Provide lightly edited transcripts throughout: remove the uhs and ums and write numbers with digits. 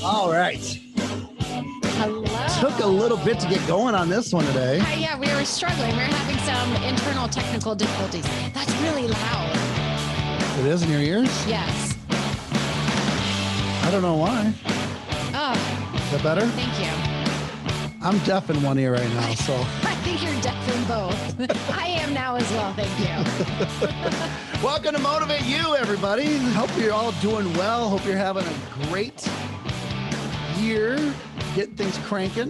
All right. Hello. Took a little bit to get going on this one today. Yeah, we were struggling. We were having some internal technical difficulties. That's really loud. It is in your ears? Yes. I don't know why. Oh. Is that better? Thank you. I'm deaf in one ear right now, so. I think you're deaf in both. I am now as well. Thank you. Welcome to Motivate You, everybody. Hope you're all doing well. Hope you're having a great year, getting things cranking.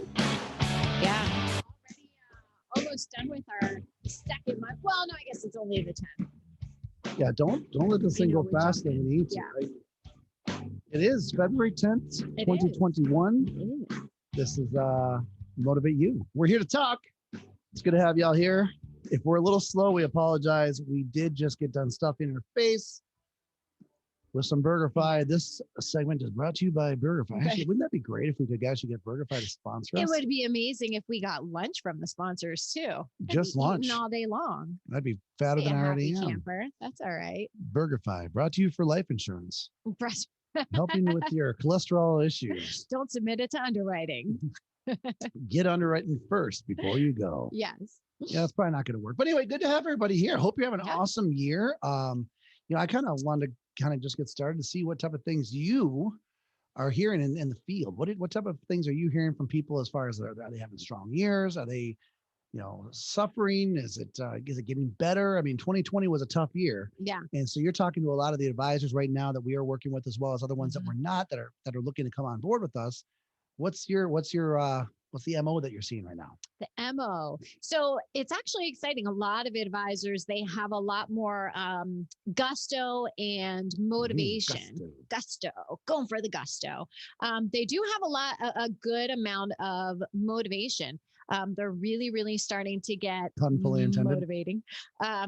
Yeah. Already almost done with our second month. Well, no, I guess it's only the 10th. Yeah, don't let this thing go faster than we need to. Yeah. Right? It is February 10th, 2021. It is. This is Motivate You. We're here to talk. It's good to have y'all here. If we're a little slow, we apologize. We did just get done stuffing our face with some BurgerFi. This segment is brought to you by BurgerFi. Actually, wouldn't that be great if we could actually get BurgerFi to sponsor us? It would be amazing if we got lunch from the sponsors too. Just lunch all day long. That'd be fatter than I already am. Camper. That's all right. BurgerFi, brought to you for life insurance. Helping with your cholesterol issues. Don't submit it to underwriting. Get underwriting first before you go. Yes. Yeah, that's probably not going to work. But anyway, good to have everybody here. Hope you're having an awesome year. I kind of wanted to just get started to see what type of things you are hearing in the field. What type of things are you hearing from people as far as are they having strong years? Are they, suffering? Is it getting better? I mean, 2020 was a tough year. Yeah. And so you're talking to a lot of the advisors right now that we are working with, as well as other ones that we're not, that are looking to come on board with us. What's the MO that you're seeing right now? The MO. So it's actually exciting. A lot of advisors, they have a lot more gusto and motivation. Gusto. Going for the gusto. They do have a good amount of motivation. They're really, really starting to get motivating.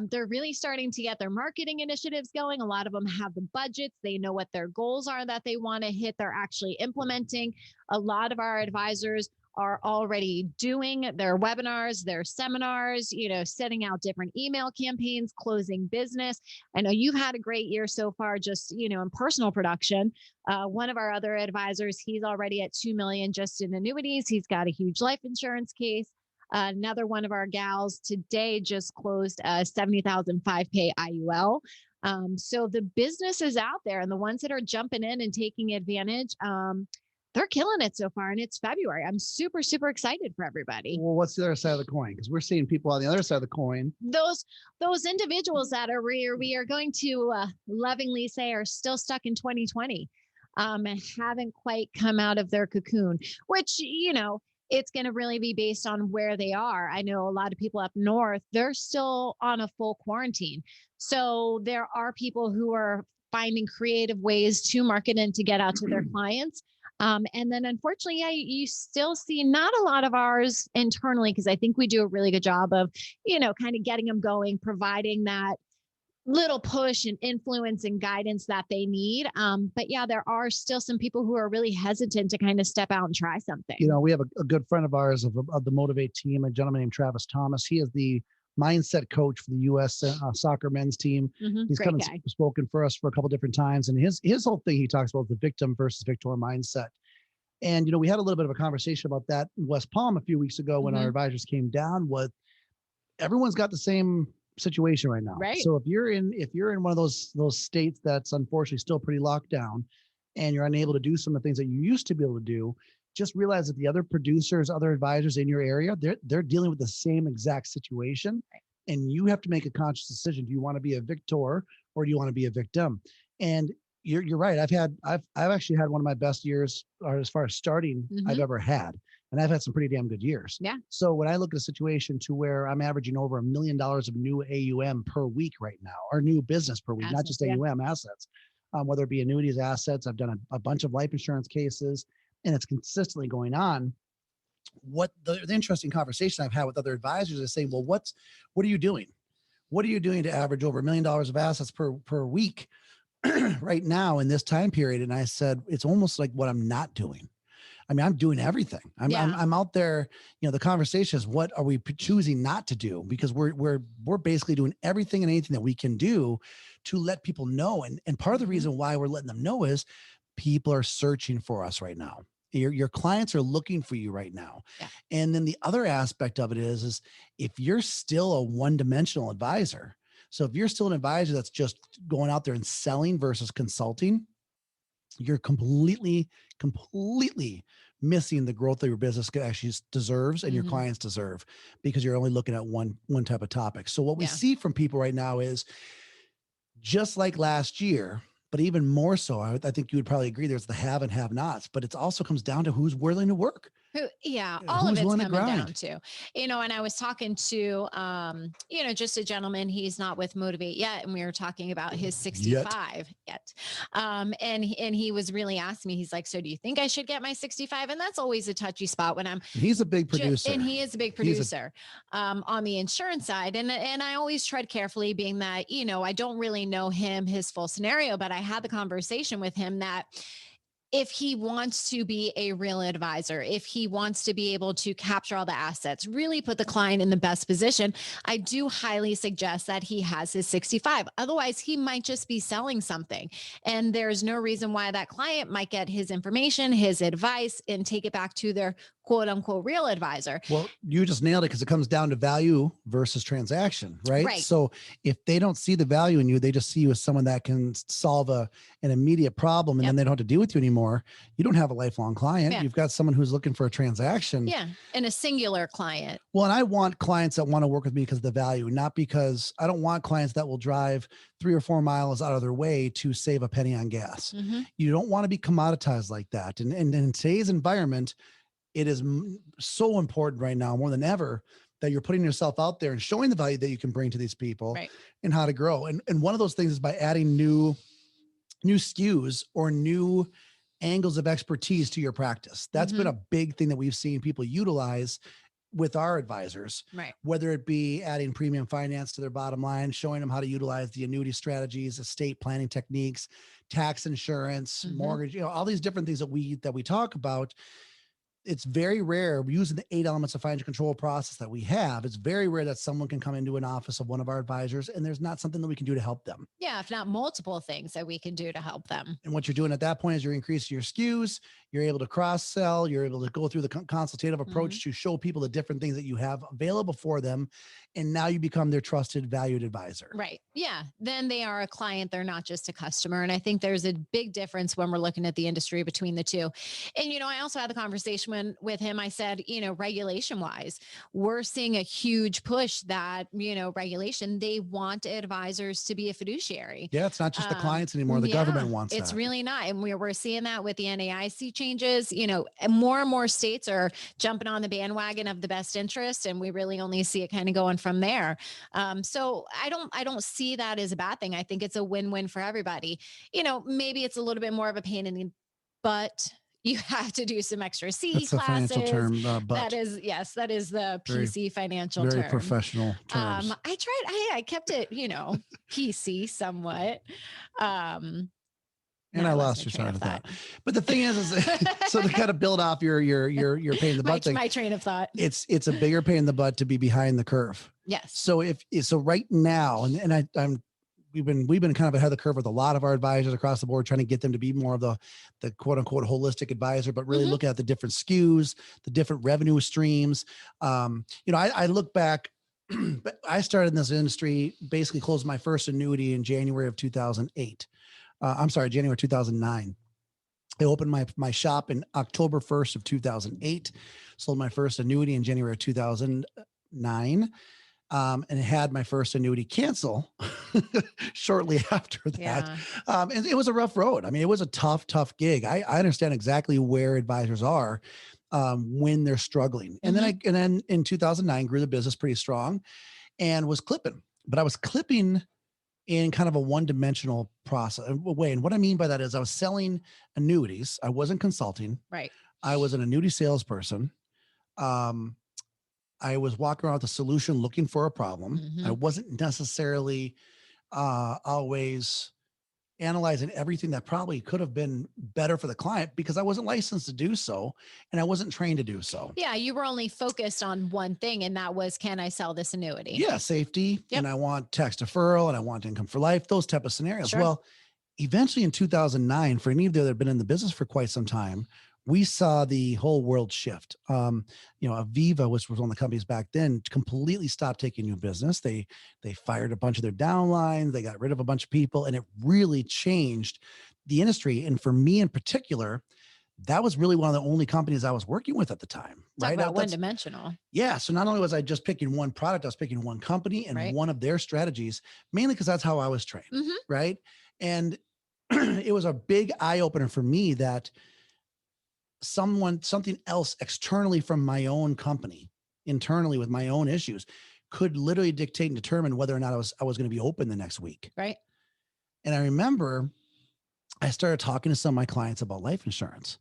They're really starting to get their marketing initiatives going. A lot of them have the budgets. They know what their goals are that they want to hit. They're actually implementing. A lot of our advisors are already doing their webinars, their seminars, setting out different email campaigns, closing business. I know you've had a great year so far, just, in personal production. One of our other advisors, he's already at 2 million just in annuities. He's got a huge life insurance case. Another one of our gals today just closed a 70,000 5-pay IUL. So the business is out there, and the ones that are jumping in and taking advantage, they're killing it so far, and it's February. I'm super, super excited for everybody. Well, what's the other side of the coin? Because we're seeing people on the other side of the coin. Those individuals that are we are going to lovingly say are still stuck in 2020 and haven't quite come out of their cocoon, which, it's going to really be based on where they are. I know a lot of people up north, they're still on a full quarantine. So there are people who are finding creative ways to market and to get out to their clients. And then unfortunately, you still see not a lot of ours internally, because I think we do a really good job of, kind of getting them going, providing that little push and influence and guidance that they need. But yeah, there are still some people who are really hesitant to kind of step out and try something. We have a good friend of ours of the Motivate team, a gentleman named Travis Thomas. He is the mindset coach for the U.S. soccer men's team. He's come and spoken for us for a couple different times. And his whole thing he talks about the victim versus victor mindset. And, we had a little bit of a conversation about that in West Palm a few weeks ago when our advisors came down. Everyone's got the same situation right now. Right. So if you're in one of those states that's unfortunately still pretty locked down, and you're unable to do some of the things that you used to be able to do, just realize that the other producers, other advisors in your area, they're dealing with the same exact situation. Right. And you have to make a conscious decision. Do you want to be a victor or do you want to be a victim? And you're right. I've actually had one of my best years as far as starting I've ever had. And I've had some pretty damn good years. Yeah. So when I look at a situation to where I'm averaging over $1 million of new AUM per week right now, or new business per week, not just AUM assets, whether it be annuities assets, I've done a bunch of life insurance cases, and it's consistently going on. What the interesting conversation I've had with other advisors is saying, well, what are you doing? What are you doing to average over $1 million of assets per week right now in this time period? And I said, it's almost like what I'm not doing. I mean, I'm doing everything. I'm out there. The conversation is, what are we choosing not to do? Because we're basically doing everything and anything that we can do to let people know. And part of the reason why we're letting them know is people are searching for us right now. Your clients are looking for you right now. Yeah. And then the other aspect of it is if you're still a one-dimensional advisor, so if you're still an advisor that's just going out there and selling versus consulting, you're completely missing the growth that your business actually deserves and your clients deserve, because you're only looking at one type of topic. So what we see from people right now is just like last year, but even more so, I think you would probably agree, there's the have and have nots, but it also comes down to who's willing to work. All of Who's it's willing to coming down grind. to, and I was talking to, just a gentleman, he's not with Motivate yet. And we were talking about his 65 yet. And he was really asking me, he's like, so do you think I should get my 65? And that's always a touchy spot when he's a big producer, and he is a big producer on the insurance side. And I always tread carefully, being that, I don't really know his full scenario, but I had the conversation with him that if he wants to be a real advisor, if he wants to be able to capture all the assets, really put the client in the best position, I do highly suggest that he has his 65. Otherwise, he might just be selling something. And there's no reason why that client might get his information, his advice, and take it back to their quote unquote real advisor. Well, you just nailed it, because it comes down to value versus transaction, right? So if they don't see the value in you, they just see you as someone that can solve an immediate problem, and then they don't have to deal with you anymore. You don't have a lifelong client. You've got someone who's looking for a transaction. Yeah. And a singular client. Well, and I want clients that want to work with me because of the value, not because I don't want clients that will drive 3 or 4 miles out of their way to save a penny on gas. You don't want to be commoditized like that. And in today's environment, it is so important right now, more than ever, that you're putting yourself out there and showing the value that you can bring to these people and how to grow. And one of those things is by adding new SKUs or new angles of expertise to your practice. That's been a big thing that we've seen people utilize with our advisors, whether it be adding premium finance to their bottom line, showing them how to utilize the annuity strategies, estate planning techniques, tax insurance, mortgage, all these different things that we talk about. It's very rare, using the 8 elements of financial control process that we have. It's very rare that someone can come into an office of one of our advisors and there's not something that we can do to help them. Yeah. If not multiple things that we can do to help them. And what you're doing at that point is you're increasing your SKUs. You're able to cross sell. You're able to go through the consultative approach to show people the different things that you have available for them. And now you become their trusted, valued advisor. Right. Yeah. Then they are a client. They're not just a customer. And I think there's a big difference when we're looking at the industry between the two. And, I also had the conversation with him. I said, regulation wise, we're seeing a huge push that, regulation, they want advisors to be a fiduciary. Yeah. It's not just the clients anymore. The government wants it's that. really not. And we're seeing that with the NAIC changes, and more states are jumping on the bandwagon of the best interest. And we really only see it kind of going from there. So I don't see that as a bad thing. I think it's a win-win for everybody. Maybe it's a little bit more of a pain in the butt. You have to do some extra CE classes. Financial term, but that is the PC financial term. Very professional terms. I kept it, PC somewhat. And I lost your train of thought. But the thing is so to kind of build off your pain in the butt thing, my train of thought. It's a bigger pain in the butt to be behind the curve. Yes. So so right now, and we've been kind of ahead of the curve with a lot of our advisors across the board, trying to get them to be more of the quote unquote holistic advisor, but really look at the different SKUs, the different revenue streams. I look back, but I started in this industry, basically closed my first annuity in January of 2008. January 2009. I opened my shop in October 1st of 2008, sold my first annuity in January of 2009, and had my first annuity cancel shortly after that. Yeah. And it was a rough road. I mean, it was a tough gig. I understand exactly where advisors are when they're struggling. And then in 2009, grew the business pretty strong and was clipping, but I was clipping in kind of a one-dimensional process way. And what I mean by that is I was selling annuities. I wasn't consulting. Right. I was an annuity salesperson. I was walking around with a solution looking for a problem. I wasn't necessarily always analyzing everything that probably could have been better for the client because I wasn't licensed to do so and I wasn't trained to do so. Yeah, you were only focused on one thing, and that was, can I sell this annuity? Yeah, safety, and I want tax deferral, and I want income for life, those type of scenarios. Sure. Well, eventually in 2009, for any of you that have been in the business for quite some time, we saw the whole world shift. Aviva, which was one of the companies back then, completely stopped taking new business. They fired a bunch of their downlines. They got rid of a bunch of people, and it really changed the industry. And for me in particular, that was really one of the only companies I was working with at the time. Talk right? about one-dimensional. Yeah. So not only was I just picking one product, I was picking one company and one of their strategies, mainly because that's how I was trained. Right. And it was a big eye opener for me that something else externally from my own company, internally with my own issues, could literally dictate and determine whether or not I was going to be open the next week. Right. And I remember I started talking to some of my clients about life insurance,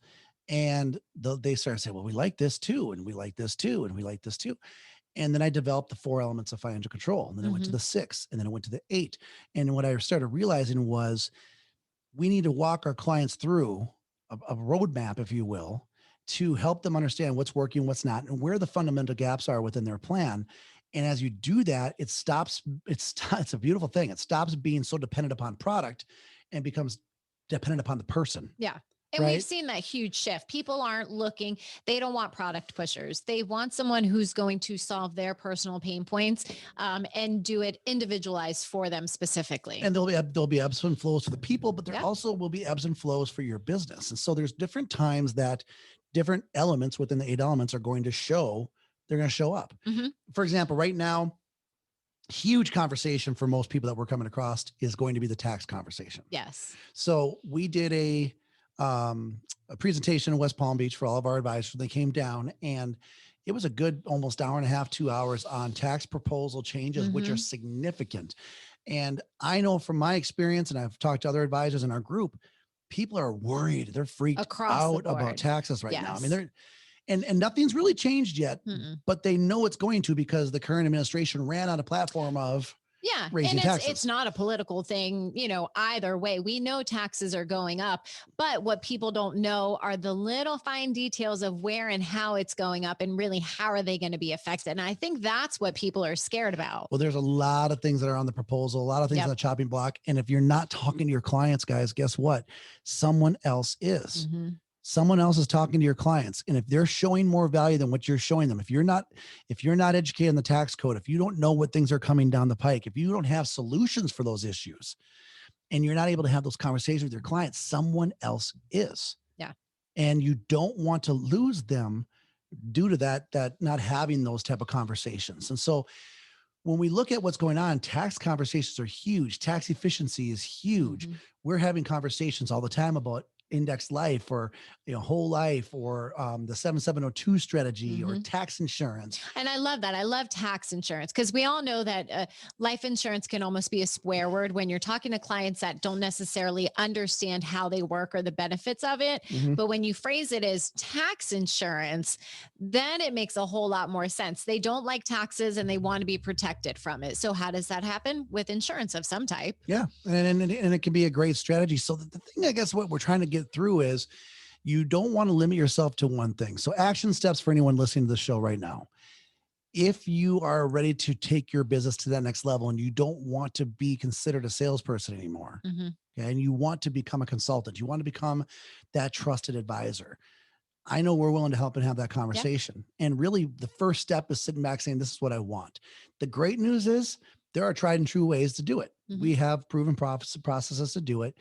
and they started saying, well, we like this too. And we like this too. And we like this too. And then I developed the 4 elements of financial control. And then I went to the 6, and then I went to the 8. And what I started realizing was we need to walk our clients through a roadmap, if you will, to help them understand what's working, what's not, and where the fundamental gaps are within their plan. And as you do that, it's a beautiful thing. It stops being so dependent upon product and becomes dependent upon the person. Yeah. And we've seen that huge shift. People aren't looking, they don't want product pushers. They want someone who's going to solve their personal pain points and do it individualized for them specifically. And there'll be ebbs and flows for the people, but there also will be ebbs and flows for your business. And so there's different times that different elements within the 8 elements are going to show, they're going to show up. For example, right now, huge conversation for most people that we're coming across is going to be the tax conversation. Yes. So we did a presentation in West Palm Beach for all of our advisors. They came down, and it was a good almost hour and a half, 2 hours on tax proposal changes, which are significant. And I know from my experience, and I've talked to other advisors in our group, people are worried. They're freaked out about taxes right now. I mean, and nothing's really changed yet, but they know it's going to, because the current administration ran on a platform of raising taxes. It's not a political thing, either way. We know taxes are going up, but what people don't know are the little fine details of where and how it's going up, and really how are they going to be affected. And I think that's what people are scared about. Well, there's a lot of things that are on the proposal, a lot of things on the chopping block. And if you're not talking to your clients, guys, guess what? Someone else is. Someone else is talking to your clients. And if they're showing more value than what you're showing them, if you're not educated on the tax code, if you don't know what things are coming down the pike, if you don't have solutions for those issues, and you're not able to have those conversations with your clients, someone else is. Yeah. And you don't want to lose them due to that not having those type of conversations. And so when we look at what's going on, tax conversations are huge. Tax efficiency is huge. We're having conversations all the time about index life, or whole life, or the 7702 strategy, or tax insurance. And I love that. I love tax insurance, because we all know that life insurance can almost be a swear word when you're talking to clients that don't necessarily understand how they work or the benefits of it. But when you phrase it as tax insurance, then it makes a whole lot more sense. They don't like taxes and they want to be protected from it. So how does that happen? With insurance of some type. Yeah. And it can be a great strategy. So the thing, I guess, what we're trying to get through is, you don't want to limit yourself to one thing. So action steps for anyone listening to the show right now. If you are ready to take your business to that next level, and you don't want to be considered a salesperson anymore, and you want to become a consultant, you want to become that trusted advisor, I know we're willing to help and have that conversation. And really, the first step is sitting back saying, this is what I want. The great news is there are tried and true ways to do it. We have proven processes to do it.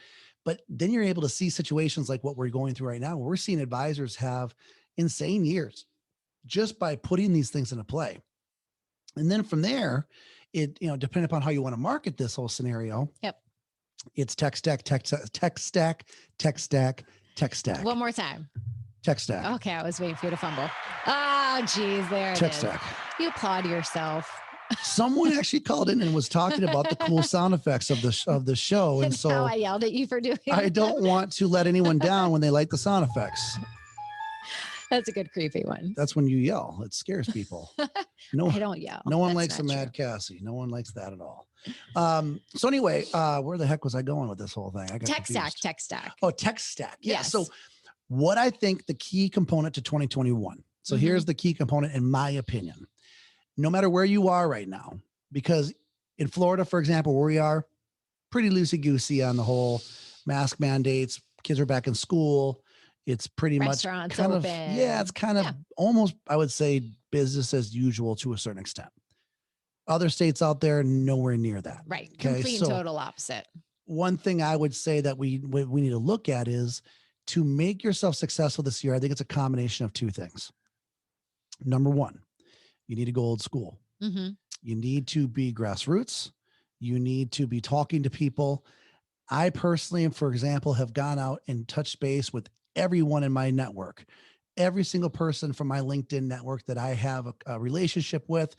But then you're able to see situations like what we're going through right now. We're seeing advisors have insane years just by putting these things into play. And then from there, it, depending upon how you want to market this whole scenario, it's tech stack. One more time. Tech stack. Okay, I was waiting for you to fumble. Oh, geez, there it is. Tech stack. You applaud yourself. Someone actually called in and was talking about the cool sound effects of the show. And so now I yelled at you for doing I don't want to let anyone down when they like the sound effects. That's a good creepy one. That's when you yell. It scares people. No, I don't yell. No one likes a mad Cassie. No one likes that at all. So anyway, where the heck was I going with this whole thing? I got tech confused. stack. Oh, tech stack. Yeah. Yes. So what I think the key component to 2021. So here's the key component, in my opinion. No matter where you are right now, because in Florida, for example, where we are, pretty loosey-goosey on the whole mask mandates, kids are back in school. It's pretty much Restaurants kind of, open. it's kind of almost, I would say, business as usual to a certain extent. Other states out there, nowhere near that. Right. Okay. Complete and total opposite. One thing I would say that we need to look at is to make yourself successful this year. I think it's a combination of two things. Number one, you need to go old school. Mm-hmm. You need to be grassroots. You need to be talking to people. I personally, for example, have gone out and touched base with everyone in my network, every single person from my LinkedIn network that I have a relationship with,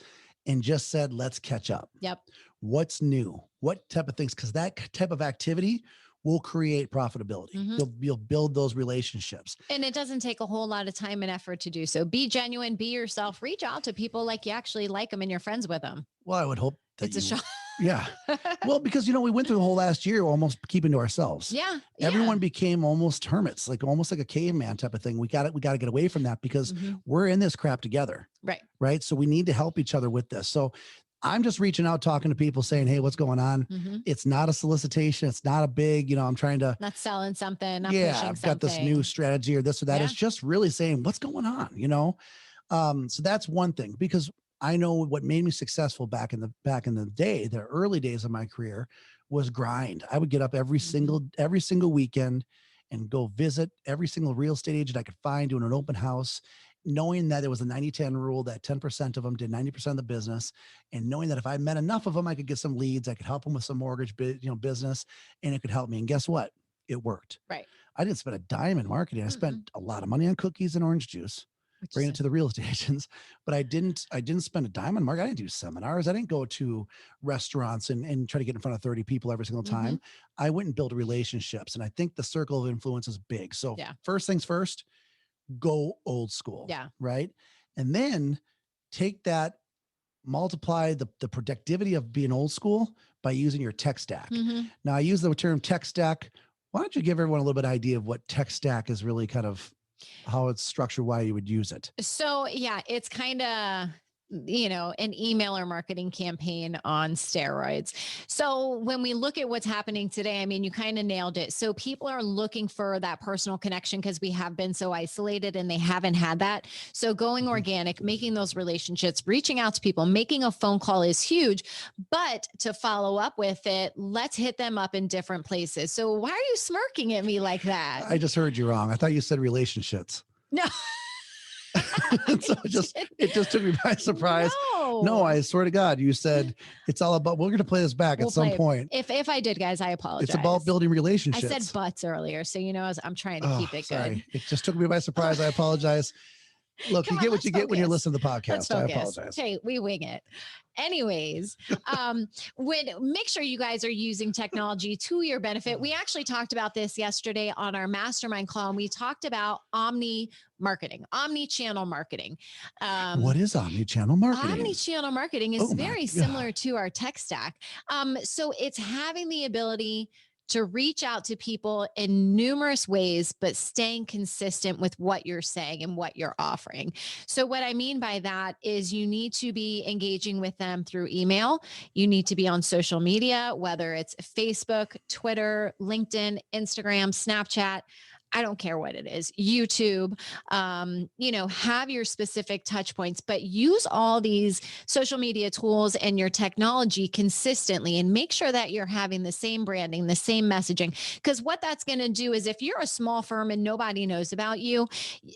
and just said, let's catch up. Yep. What's new? What type of things? Because that type of activity will create profitability. Mm-hmm. You'll build those relationships. And it doesn't take a whole lot of time and effort to do so. Be genuine, be yourself, reach out to people like you actually like them and you're friends with them. Well, I would hope that it's a shot. Yeah. Well, because, we went through the whole last year almost keeping to ourselves. Yeah. Everyone became almost hermits, almost like a caveman type of thing. We got to get away from that because we're in this crap together. Right. Right. So we need to help each other with this. So I'm just reaching out, talking to people saying, hey, what's going on? It's not a solicitation. It's not a big, I'm trying to. Not selling something. Not pushing I've got this new strategy or this or that. It's just really saying what's going on, So that's one thing, because I know what made me successful back in the day, the early days of my career, was grind. I would get up every single weekend and go visit every single real estate agent I could find doing an open house, knowing that there was a 90-10 rule, that 10% of them did 90% of the business, and knowing that if I met enough of them, I could get some leads, I could help them with some mortgage business, and it could help me. And guess what? It worked. Right. I didn't spend a dime in marketing. I spent a lot of money on cookies and orange juice. Bring it to the real estate agents, but I didn't spend a dime on marketing. I didn't do seminars. I didn't go to restaurants and try to get in front of 30 people every single time. I went and built relationships. And I think the circle of influence is big. So first things first, go old school. Yeah. Right. And then take that, multiply the productivity of being old school by using your tech stack. Now I use the term tech stack. Why don't you give everyone a little bit of idea of what tech stack is really kind of, how it's structured, why you would use it? So it's kind of, an email or marketing campaign on steroids. So when we look at what's happening today, I mean, you kind of nailed it. So people are looking for that personal connection because we have been so isolated and they haven't had that. So going organic, making those relationships, reaching out to people, making a phone call is huge. But to follow up with it, let's hit them up in different places. So why are you smirking at me like that? I just heard you wrong. I thought you said relationships. No. So it just took me by surprise. No, I swear to God, you said it's all about, we're going to play this back at some point. If I did, guys, I apologize. It's about building relationships. I said butts earlier. So, I'm trying to keep it good. It just took me by surprise. I apologize. Look, you get what you get when you're listening to the podcast. I apologize. Hey, we wing it. Anyways, make sure you guys are using technology to your benefit. We actually talked about this yesterday on our mastermind call, and we talked about omni-channel marketing. What is omni-channel marketing? Omni-channel marketing is very similar to our tech stack. So it's having the ability to reach out to people in numerous ways, but staying consistent with what you're saying and what you're offering. So what I mean by that is you need to be engaging with them through email. You need to be on social media, whether it's Facebook, Twitter, LinkedIn, Instagram, Snapchat. I don't care what it is, YouTube, have your specific touch points, but use all these social media tools and your technology consistently and make sure that you're having the same branding, the same messaging. Because what that's going to do is if you're a small firm and nobody knows about you,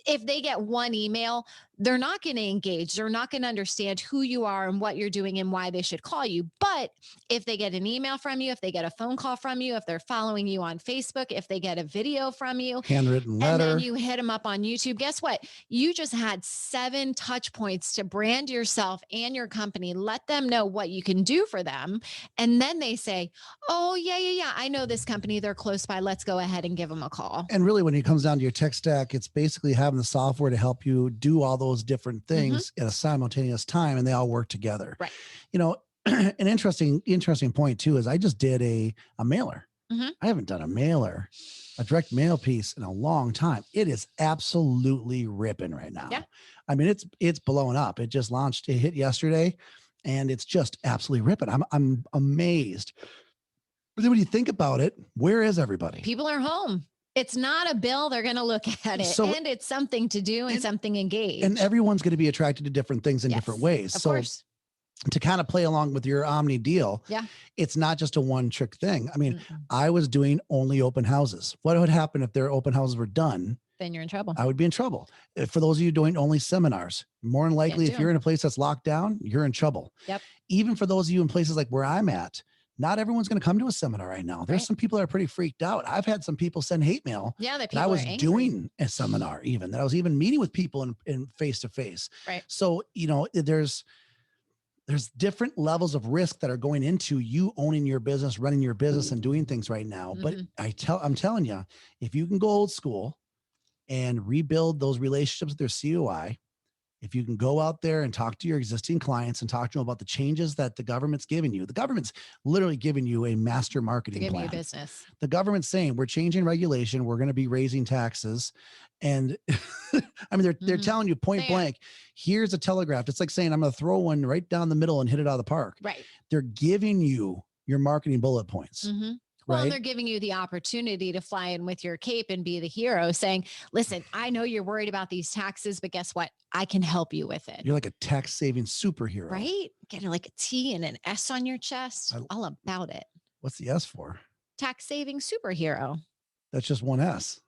if they get one email, they're not going to engage. They're not going to understand who you are and what you're doing and why they should call you. But if they get an email from you, if they get a phone call from you, if they're following you on Facebook, if they get a video from you, handwritten letter, and then you hit them up on YouTube, guess what? You just had 7 touch points to brand yourself and your company. Let them know what you can do for them. And then they say, oh, yeah. I know this company. They're close by. Let's go ahead and give them a call. And really, when it comes down to your tech stack, it's basically having the software to help you do all those different things at a simultaneous time, and they all work together. Right. An interesting point too is I just did a mailer. I haven't done a direct mail piece in a long time. It is absolutely ripping right now. Yeah. I mean, it's blowing up. It just launched. It hit yesterday, and it's just absolutely ripping. I'm amazed But then when you think about it, where is everybody? People are home. It's not a bill. They're going to look at it. So, and it's something to do and something engaged. And everyone's going to be attracted to different things in different ways. Of course. To kind of play along with your Omni deal, it's not just a one trick thing. I mean, I was doing only open houses. What would happen if their open houses were done? Then you're in trouble. I would be in trouble. For those of you doing only seminars, more than likely, if you're in a place that's locked down, you're in trouble. Yep. Even for those of you in places like where I'm at, not everyone's going to come to a seminar right now. There's some people that are pretty freaked out. I've had some people send hate mail. Yeah, that I was doing a seminar, even that I was even meeting with people in face to face. Right. So, there's different levels of risk that are going into you owning your business, running your business, and doing things right now. But I'm telling you, if you can go old school and rebuild those relationships with their COI, if you can go out there and talk to your existing clients and talk to them about the changes that the government's giving you, the government's literally giving you a master marketing plan. You business. The government's saying we're changing regulation, we're going to be raising taxes, and I mean they're telling you point blank, here's a telegraph. It's like saying I'm going to throw one right down the middle and hit it out of the park. Right. They're giving you your marketing bullet points. Well, they're giving you the opportunity to fly in with your cape and be the hero, saying, listen, I know you're worried about these taxes, but guess what? I can help you with it. You're like a tax saving superhero. Right? Getting like a T and an S on your chest. All about it. What's the S for? Tax saving superhero. That's just one S.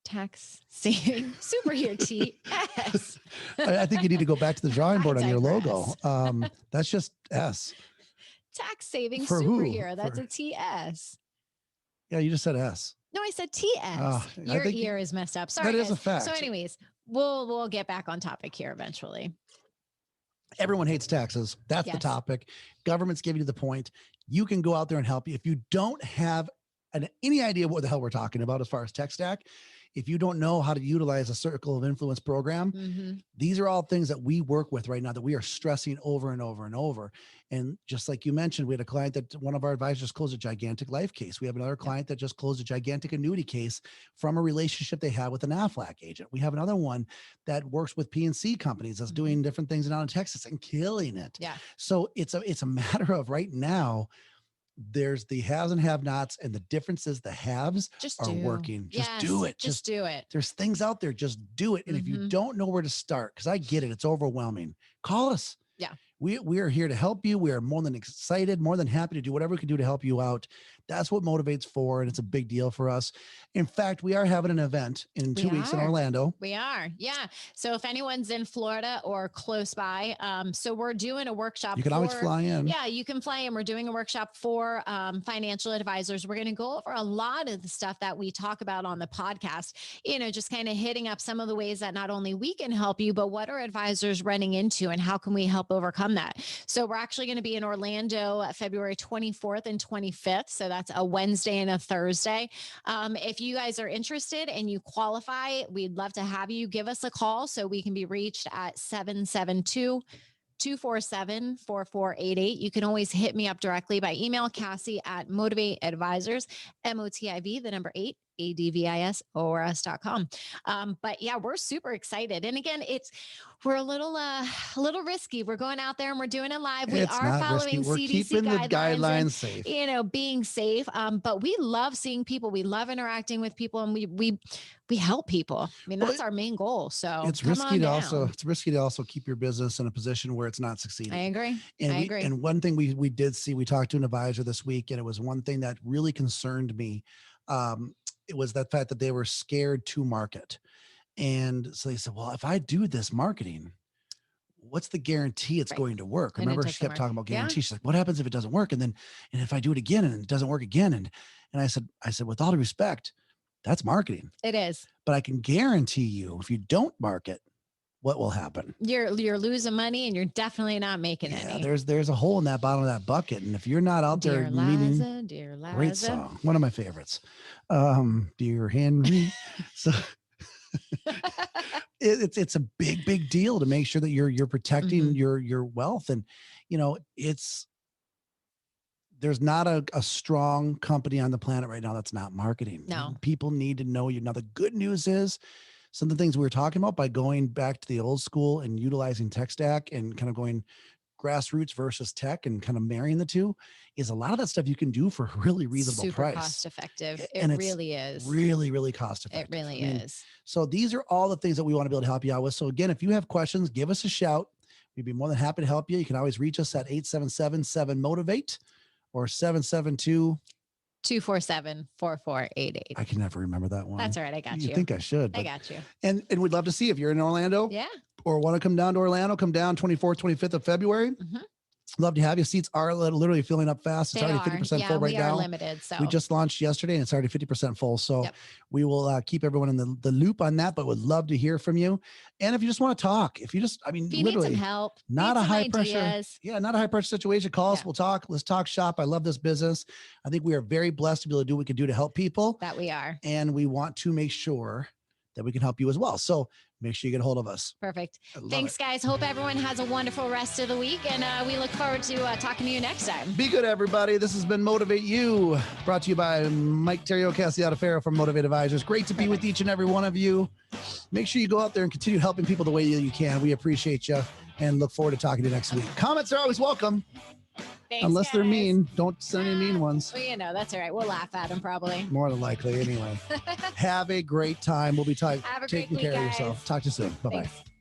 Tax saving superhero TS. I think you need to go back to the drawing board on your logo. That's just S. Tax saving superhero. That's a TS. Yeah, you just said S. No, I said TS. Your ear is messed up. Sorry. That is a fact. So, anyways, we'll get back on topic here eventually. Everyone hates taxes. That's the topic. Government's giving you the point. You can go out there and help you. If you don't have any idea what the hell we're talking about as far as tech stack, if you don't know how to utilize a circle of influence program, these are all things that we work with right now that we are stressing over and over and over. And just like you mentioned, we had a client that one of our advisors closed a gigantic life case. We have another client that just closed a gigantic annuity case from a relationship they had with an AFLAC agent. We have another one that works with PNC companies that's doing different things down in Texas and killing it. Yeah. So it's a matter of right now, there's the haves and have nots, and the difference is the haves are working. Just do it. Just do it. There's things out there. Just do it. And if you don't know where to start, because I get it, it's overwhelming. Call us. Yeah. We are here to help you. We are more than excited, more than happy to do whatever we can do to help you out. That's what Motivate's for, and it's a big deal for us. In fact, we are having an event in 2 weeks in Orlando. We are. Yeah. So if anyone's in Florida or close by, so we're doing a workshop. You can always fly in. Yeah, you can fly in. We're doing a workshop for financial advisors. We're going to go over a lot of the stuff that we talk about on the podcast, just kind of hitting up some of the ways that not only we can help you, but what are advisors running into and how can we help overcome that? So we're actually going to be in Orlando February 24th and 25th. So that's a Wednesday and a Thursday. If you guys are interested and you qualify, we'd love to have you. Give us a call so we can be reached at 772-247-4488. You can always hit me up directly by email, Cassie at Motivate Advisors, MOTIV, the number 8, ADVISORS.com. But yeah, we're super excited. And again, we're a little risky. We're going out there and we're doing it live. We are following CDC keeping the guidelines safe. Being safe. But we love seeing people. We love interacting with people, and we help people. I mean, that's our main goal. So it's risky to also keep your business in a position where it's not succeeding. I agree. And one thing we did see, we talked to an advisor this week, and it was one thing that really concerned me. It was that fact that they were scared to market. And so they said, well, if I do this marketing, what's the guarantee it's going to work? Remember, she kept talking about guarantee. She's like, what happens if it doesn't work? And if I do it again and it doesn't work again? And I said, with all due respect, that's marketing. It is. But I can guarantee you, if you don't market, what will happen? You're losing money, and you're definitely not making any. There's a hole in that bottom of that bucket. And if you're not out there meeting, Dear Liza. Great song. One of my favorites. Dear Henry. So it's a big deal to make sure that you're protecting your wealth. And, there's not a strong company on the planet right now that's not marketing. No. People need to know you. Now, the good news is, some of the things we were talking about, by going back to the old school and utilizing tech stack and kind of going grassroots versus tech and kind of marrying the two is a lot of that stuff you can do for a really reasonable Super price. cost effective. And It it's really is. really, really cost It effective. really is. So these are all the things that we want to be able to help you out with. So again, if you have questions, give us a shout. We'd be more than happy to help you. You can always reach us at 877-7-MOTIVATE or 772 247-4488. I can never remember that one. That's all right. I got you. You think I should. I got you. And we'd love to see if you're in Orlando. Yeah. Or want to come down to Orlando, come down 24th, 25th of February. Mm-hmm. Love to have you. Seats are literally filling up fast. It's already 50% full right now. We are limited. So we just launched yesterday and it's already 50% full. So we will keep everyone in the loop on that, but would love to hear from you. And if you just want to talk, if you literally need some help, not a high pressure. Ideas. Yeah. Not a high pressure situation. Call us. We'll talk. Let's talk shop. I love this business. I think we are very blessed to be able to do what we can do to help people. That we are. And we want to make sure that we can help you as well. So make sure you get a hold of us. Perfect. Thanks, guys. Hope everyone has a wonderful rest of the week. And we look forward to talking to you next time. Be good, everybody. This has been Motivate You, brought to you by Mike Terrio, Cassie Adafaro from Motivate Advisors. Great to be with each and every one of you. Make sure you go out there and continue helping people the way you can. We appreciate you and look forward to talking to you next week. Comments are always welcome. Thanks, unless guys. They're mean. Don't send any mean ones. Well, that's all right. We'll laugh at them probably. More than likely, anyway. Have a great time. We'll be taking care of yourself. Talk to you soon. Bye-bye. Thanks.